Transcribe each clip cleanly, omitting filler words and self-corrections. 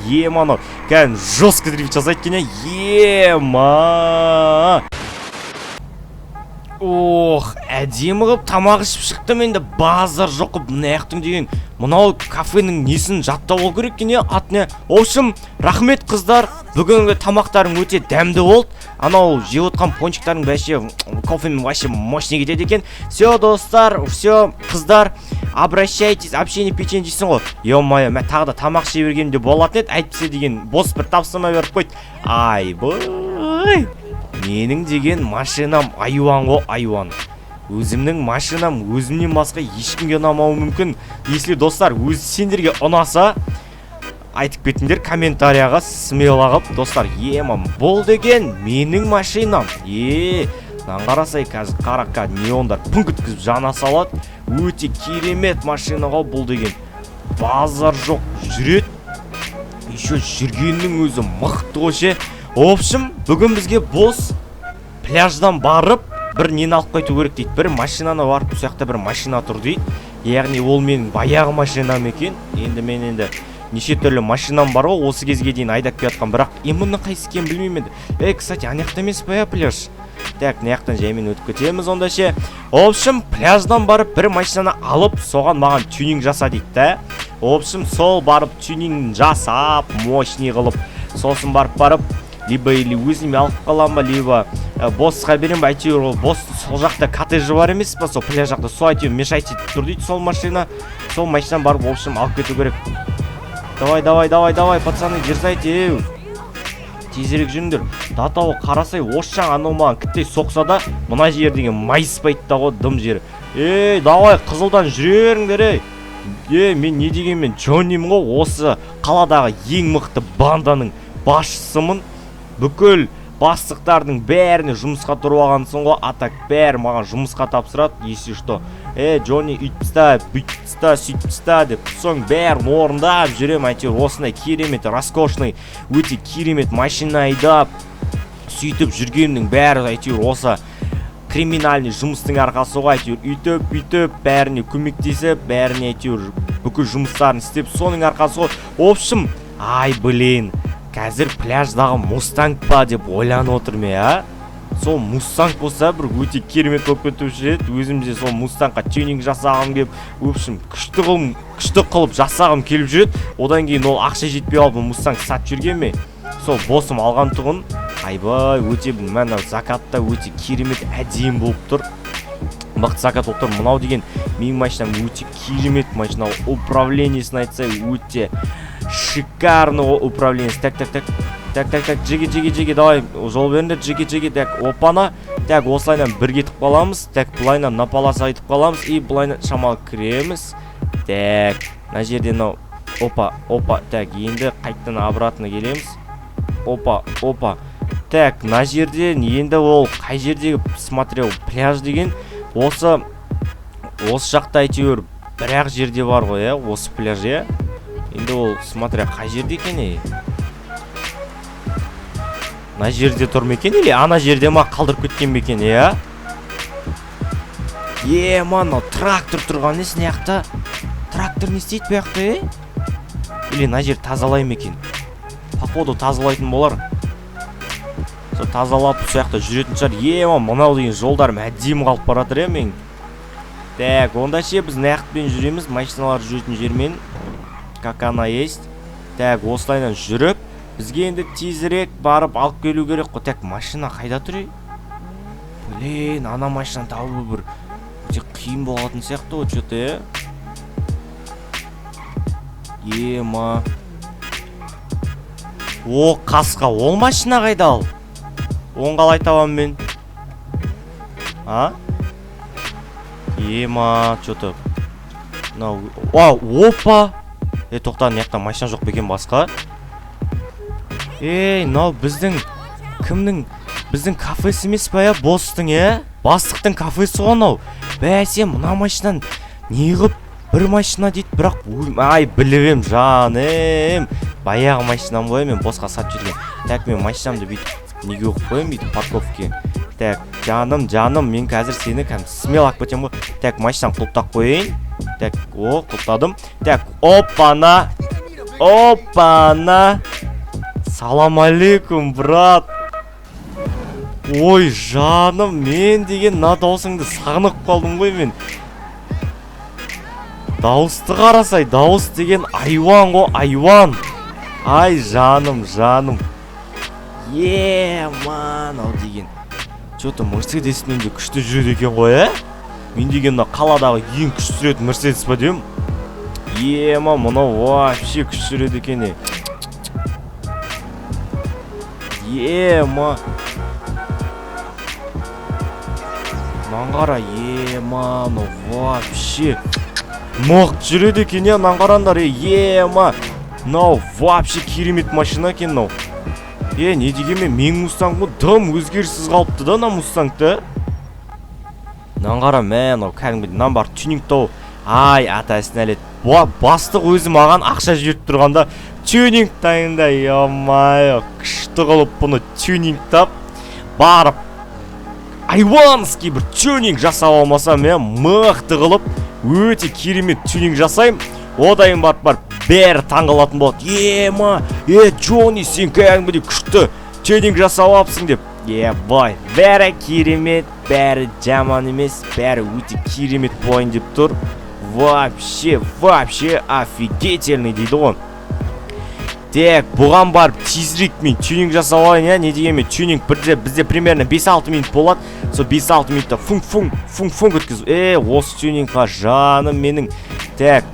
ема анау кәдімгі жестко дрифт жасайды екен ема. Ох, әдемі қылып тамақ ішіп шықтым. Енді базар жоқ қылып мынаяқтың деген мынау кафенің несін жаттап алу керек екен атына. В общем, рахмет қыздар. Бүгінгі тамақтарың өте дәмді болды. Анау жеп отқан пончиктардың вообще кофемен вообще мощный кетеді екен. Все, достар, все, қыздар, обращайтесь, общение печенье дейсің ғой. Ё-моё, мен тағы да тамақ жей бергенде болатын еді. Әйтпесе деген бос бір тапсырма беріп қойды. Айбай. Менің деген машинам айуан ғой, айуан. Өзімнің машинам өзімнен басқа ешкімге ұнамауы мүмкін. Если достар, сендерге ұнаса, айтып кетіңдер комментарияға смело қылып. Достар, ема бұл деген менің машинам. Қарасай қазір қараққа неондар пүнк еткізіп жана салады. Өте керемет машина ғой бұл деген. Базар жоқ, жүреді. Еще жүргеннің өзі мықты ғой. В общем, бүгін бізге бос пляждан барып бір нені алып қайту керек дейді. Бір машинаны барып, бұл жақта бір машина тұр дейді. Яғни ол менің баяғы машинам екен. Енді мен неше түрлі машинам бар ғой, осы кезге дейін айдап келатқан, бірақ мұны қайсы екенін білмеймін енді. Кстати, анаяқта емес па пляж? Так, мынаяқтан жаймен өтіп кетеміз онда ше. В общем, пляждан барып бір машинаны алып, соған маған тюнинг жаса дейді да. В общем, сол барып тюнинг жасап, мощный қылып, сосын барып либо или өзіме алып қалам ба, либо босқа берем ба, әйтеуір ол бос сол жақта коттеджі бар емес па, сол пляж жақта сол әйтеуір мешать етіп тұр дейді сол машина. Сол машинаны барып, в общем, алып кету керек. Давай, пацаны, дерзайте. Тезірек жүріңдер. Датауы қарасай, осшаң анау маған кіттей соқса да, мына жер деген майыспайды да ғой, дым жері. Давай, қызылдан жүреріңдер, мен не дегенмен Джоннимін ғой, осы қаладағы ең мықты банданың басшысымын. Бүкіл бастықтардың бәріне жұмысқа тұрып алғансың ғой, атак бәрі маған жұмысқа тапсырады. Если что, Джонни үйтпіста, бүйтпіста, сөйтпіста деп, соң бәрін орындап жүрем. Әйтеуір осындай керемет, раскошный, өте керемет машина айдап, сөйтіп жүргеннің бәрі әйтеуір осы криминальный жұмыстың арқасы ғой. Әйтеуір үйтіп, бәріне көмектесіп, бәріне әйтеуір бүкіл жұмыстарын істеп, соның арқасы ғой. В общем, қазір пляждағы мустанг па деп ойланып отырмын, Сол мустанг болса бір өте керемет болып кетуші еді. Өзімде сол мустангқа тюнинг жасағым келіп, в общем, күшті қылып жасағым келіп жүреді. Одан кейін ол ақша жетпей алып мустанг сатып жүрген ме? Сол босым алған тұғын. Айбай, өте мына закатта өте керемет әдемі болып тұр. Мықты закат болып тұр. Мынау деген менің машинам өте керемет машина. Управлениесін айтса өте шикарный управление. Так, жеге, давай, жол беріңдер, жеге, так, опана. Так, осылайнан бір кетіп қаламыз. Так, бұлайнан напалас айтып қаламыз. И бұлайнан шамалы кіреміз. Так, на жерден опа. Так, енді қайттан обратно келеміз. Опа. Так, на жерден енді ол қай жердегі смотрел пляж деген осы жақта әйтеуір бірақ жерде бар ғой, осы пляж, Енді ол смотря қай жерде екен, Ана жерде тұр ма екен, или ана жерде ма қалдырып кеткен ме екен, мана трактор тұрған несін яқта. Трактор не істейді бұл яқта, Или ана жер тазалай ма екен? Походу тазалайтын болар. Сол тазалап сол яқта жүретін шығар. Мынау деген жолдарым әдемі қалып баратыр, мен. Так, онда ше біз наяқпен жүреміз, машиналар жүретін жермен. Как она есть. Так, осылайнан жүріп, бізге енді тезірек барып алып келу керек қой. Так, машина қайда тұр? Ана машина табу бір өте қиын болатын сияқты ғой, что-то, О, қасқа, ол машина қайда ал? Оң қалай табам мен? Что-то. Опа! Тоқтар, неяқта машина жоқ бекен басқа. Біздің кімнің? Біздің кафесі емес па, бостың, Бастықтың кафесі ғанау. Бәсе, мына машинан неғып бір машина дейді, бірақ білівем жаным. Баяғы машинам ғой, мен босқа сатып жүрген. Так, мен машинамды бүйтіп неге оқып қойым, бүйтіп парковке. Так, жаным, мен қазір сені смел ақ бөтем ғой. Так, машинам құлыптақ қойын. Так, құлыптадым. Так, опана. Опа-на! Салам алейкум, брат. Ой, жаным, мен деген мына даусыңды сағынып қалдым ғой мен. Дауысты қарасай, дауыс деген айуан ғой, айуан. Ай, жаным. Ман, ау деген. Что-то Мерседеспен де күшті жүреді екен ғой, ә? Мен деген мына қаладағы ең күшті жүретін Мерседес па деймін. Ман, мынау вообще күшті жүреді екен. Ман. Наңғара, ман, вообще мықты жүреді екен, наңғарандар, ман. Мынау вообще керемет машина екен мынау. Не дегенмен мен Мустангым дым өзгеріссіз қалыпты да, мына Мустангты. Наңғара, мынау кәдімгідей мынан бар тюнингтау. Ай, атасын әлет. Бастық өзі маған ақша жіберіп тұрғанда тюнинг дайында, емай, күшті қылып бұны тюнингтап барып айванский бір тюнинг жасап алмасам, мен мықты қылып өте керемет тюнинг жасайым. Одайын барып бәрі таңғалатын болады. Джонни, сен кәдімгідей күшті тюнинг жасап алыпсың деп. Бай, бәрі керемет, бәрі жаман емес, бәрі өте керемет болайын деп тұр. Вообще офигительный дейді ғой. Так, бұған барып тезірек мен тюнинг жасап алайын, не дегенмен тюнинг бізде примерно 5-6 минут болады. Сол 5-6 минутта фунг өткізу. Осы тюнингқа жаным менің. Так,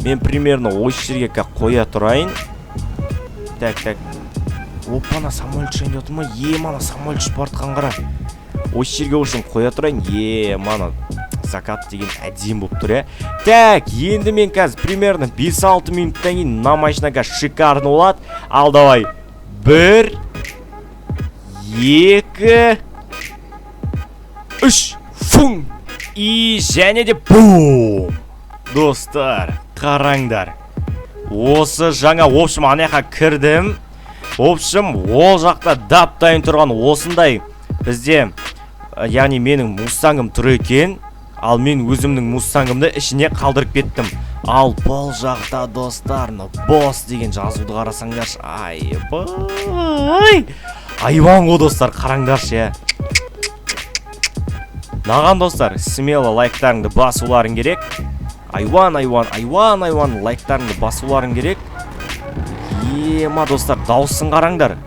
мен примерно осы жерге қоя тұрайын. Так. Опана, самолет шайын өті ма? Мана, самолет шпартқан қара. Осы жерге үшін қоя тұрайын. Мана, закат деген әдем болып тұр, Так, енді мен қазір примерно 5-6 минуттан кейін мына машинаға шикарно болады. Ал давай. 1, 2, 3. Фун! И және де бум! Достар, қараңдар. Осы жаңа, в общем, анаяққа кірдім. В общем, ол жақта дап-дайын тұрған осындай бізде, яғни менің Мустангым тұр екен. Ал мен өзімнің Мустангымды ішіне қалдырып кеттім. Ал бұл жақта достар, босс деген жазуды қарасаңдаршы. Айван ғой достар, қараңдаршы. Наған достар, смело лайктарыңды басуларың керек. Айван, лайктарыңды басуларың керек. Достар, дауысын қараңдар.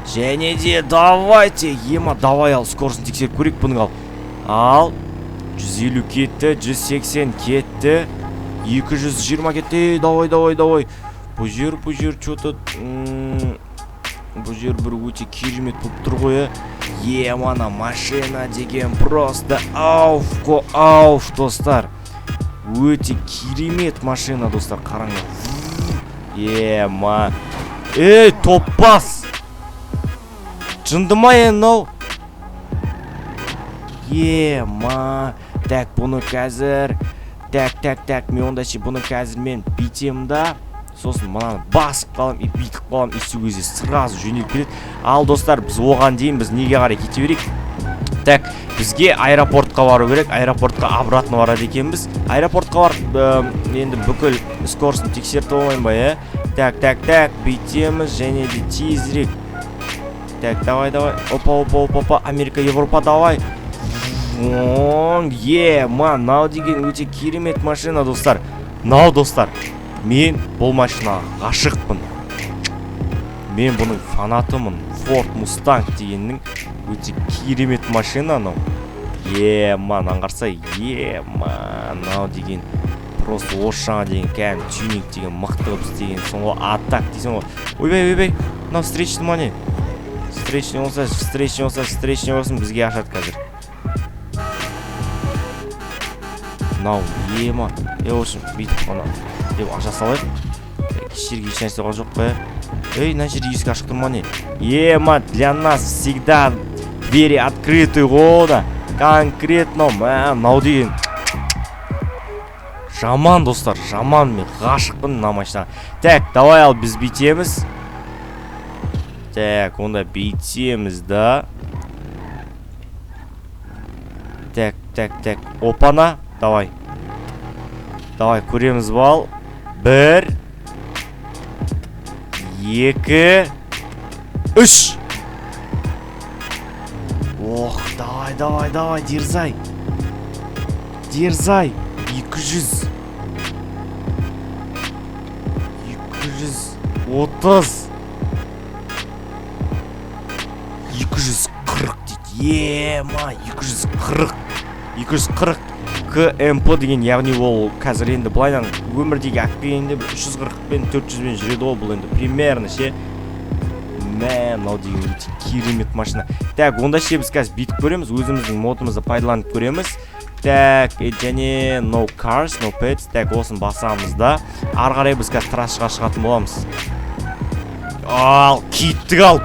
Және де давайте, давай ал, скорысын тексеріп көрек бұның ал. 150 кетті, 180 кетті, 220 кетті, давай. Бұл жер, что-то... Бұл жер бір өте керемет болып тұр ғой. Мана, машина деген просто ауф, достар. Өте керемет машина, достар, қараңдар. Топпас! Жындымай енау. Так, бұны қазір. Так, мен онда бұны қазір мен битем да. Сосын мұнаны басып қалам, битіп қалам, есі көзе сразу жөнеліп келеді. Ал достар, біз оған дейін біз неге қарай кете берейік. Так, бізге аэропортқа бару керек. Аэропортқа обратно барады екенбіз. Аэропортқа барып, енді бүкіл скорысын тексеріп болмайын ба, Так, битеміз және де тезірек. Так, давай. Опа, Америка, Европа, давай. Мынау деген өте керемет машина, достар. Мынау, достар, мен бұл машинаға ғашықпын. Мен бұның фанатымын. Ford Mustang дегеннің өте керемет машина мынау. Аңғарсай, мынау деген просто осы жаңа деген кәм тюнинг деген мықты қылып істеген соңғы атак дейсің ғой. Ойбай, мынау встречный мане. Встречный болсын, бізге ашады қазір. Мынау, осы бүйтіп оны деп аша салайық. Кешерге еш нәрсе жоқ қой. Мына жер есік ашық тұр ма не? Для нас всегда двери открыты ғой. Конкретно, мынау деген жаман, достар, жаман. Мен ғашықпын мына машинаға. Так, давай ал біз бүйтеміз. Так, онда бүйтеміз да. так. Опана. Давай. Көреміз бол. 1 2 3. Ох, давай, дерзай. 200. 230. 240 дейді. Ема, 240 КМП деген, яғни ол қазір енді былайдан өмірдегі ақпен 340 пен 400 пен жүреді ол, бұл енді примерно ше. Мынау деген өте керемет машина. Так, онда ше біз қазір бүйтіп көреміз, өзіміздің модымызды пайдаланып көреміз. Так, және no cars, no pets. Так, осын басамыз да. Ары қарай біз қазір трассаға шығатын боламыз. Ал, кеттік ал.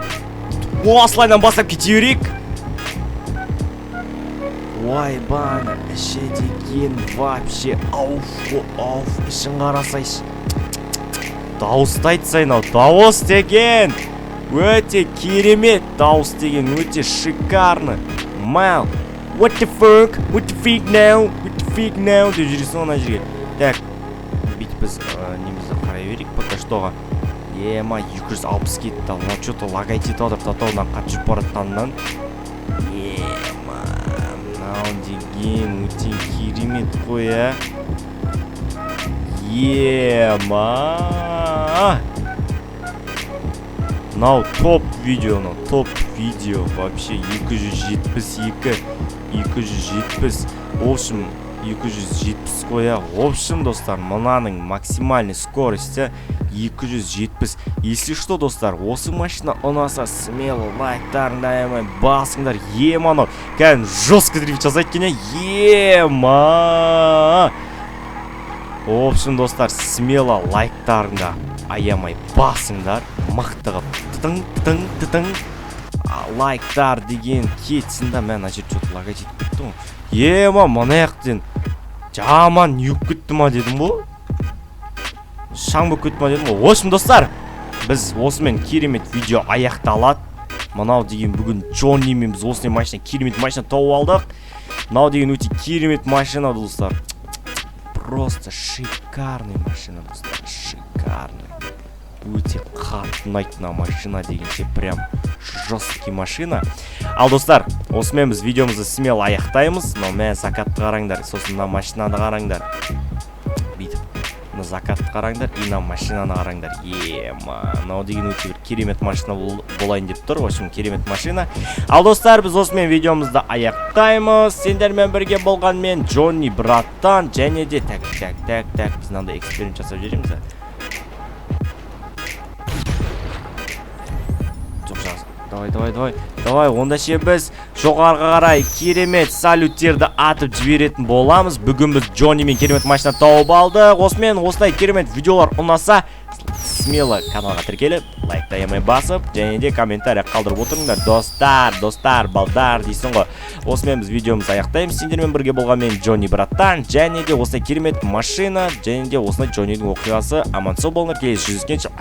Осылайдан бастап кете берейік. Ой, бана, іші деген вообще ауф, ішін қарасайшы. Дауысты айтсайын ау, дауыс деген өте керемет, дауыс деген өте шикарны. Мал, what the fuck now деп жүресің ана жерге. Так, бүйтіп біз немізді қарай берейік пока штоға. Ема, 260 кетті ал, мына что-то лагайт етіп отыр, татауынан қатып жүріп баратқанынан. Ема, мынау деген өте керемет қой, ә. Ема, мынау топ видео, вообще 270. В общем, 270 қой, ә. В общем, достар, мынаның максимальный скорості 270. Если что, достар, осы машина ұнаса, смело лайктарыңды аямай басыңдар. Ема, кәдімгі жестко дрифт жасайды екен, ема. В общем, достар, смело лайктарыңды аямай басыңдар. Мықты қып. Тың. Лайктар деген кетсін да. Мен ажыр что-то лагай жетіп кетті ғой. Ема, мұны аяқтен жаман юк кетті ма дедім бұл. Шаң болып кетті ма дедім ғой. В общем, достар, біз осымен керемет видео аяқталады. Мынау деген бүгін Джонни мен біз осындай машина, керемет машина тауып алдық. Мынау деген өте керемет машина, достар. Просто шикарный машина, достар, шикарный. Өте қатты ұнайтын машина дегенше прям жесткий машина. Ал, достар, осымен біз видеомызды смело аяқтаймыз. Но мен закатты қараңдар, сосын мына машинаны қараңдар. Бүйтіп, мына закатты қараңдар, и мына машинаны қараңдар. Ема, мынау деген өте бір керемет машина болайын деп тұр. В общем, керемет машина. Ал, достар, біз осымен видеомызды аяқтаймыз. Сендермен бірге болған мен Джонни браттан, және де так, біз мынандай эксперимент жасап жібереміз. Давай, онда ше біз жоғарға қарай керемет салюттерді атып жіберетін боламыз. Бүгін біз Джонни мен керемет машина тауып алдық. Осымен осылай керемет видеолар ұнаса, смело каналға тіркеліп, лайкты аямай басып, және де комментария қалдырып отырыңдар. Достар, балдар дейсің ғой. Осымен біз видеомызды аяқтаймыз. Сендермен бірге болған мен Джонни браттан, және де осылай керемет машина, және де осылай Джоннидің оқиғасы. Аман сау болыңдар, келесі жүздескенше.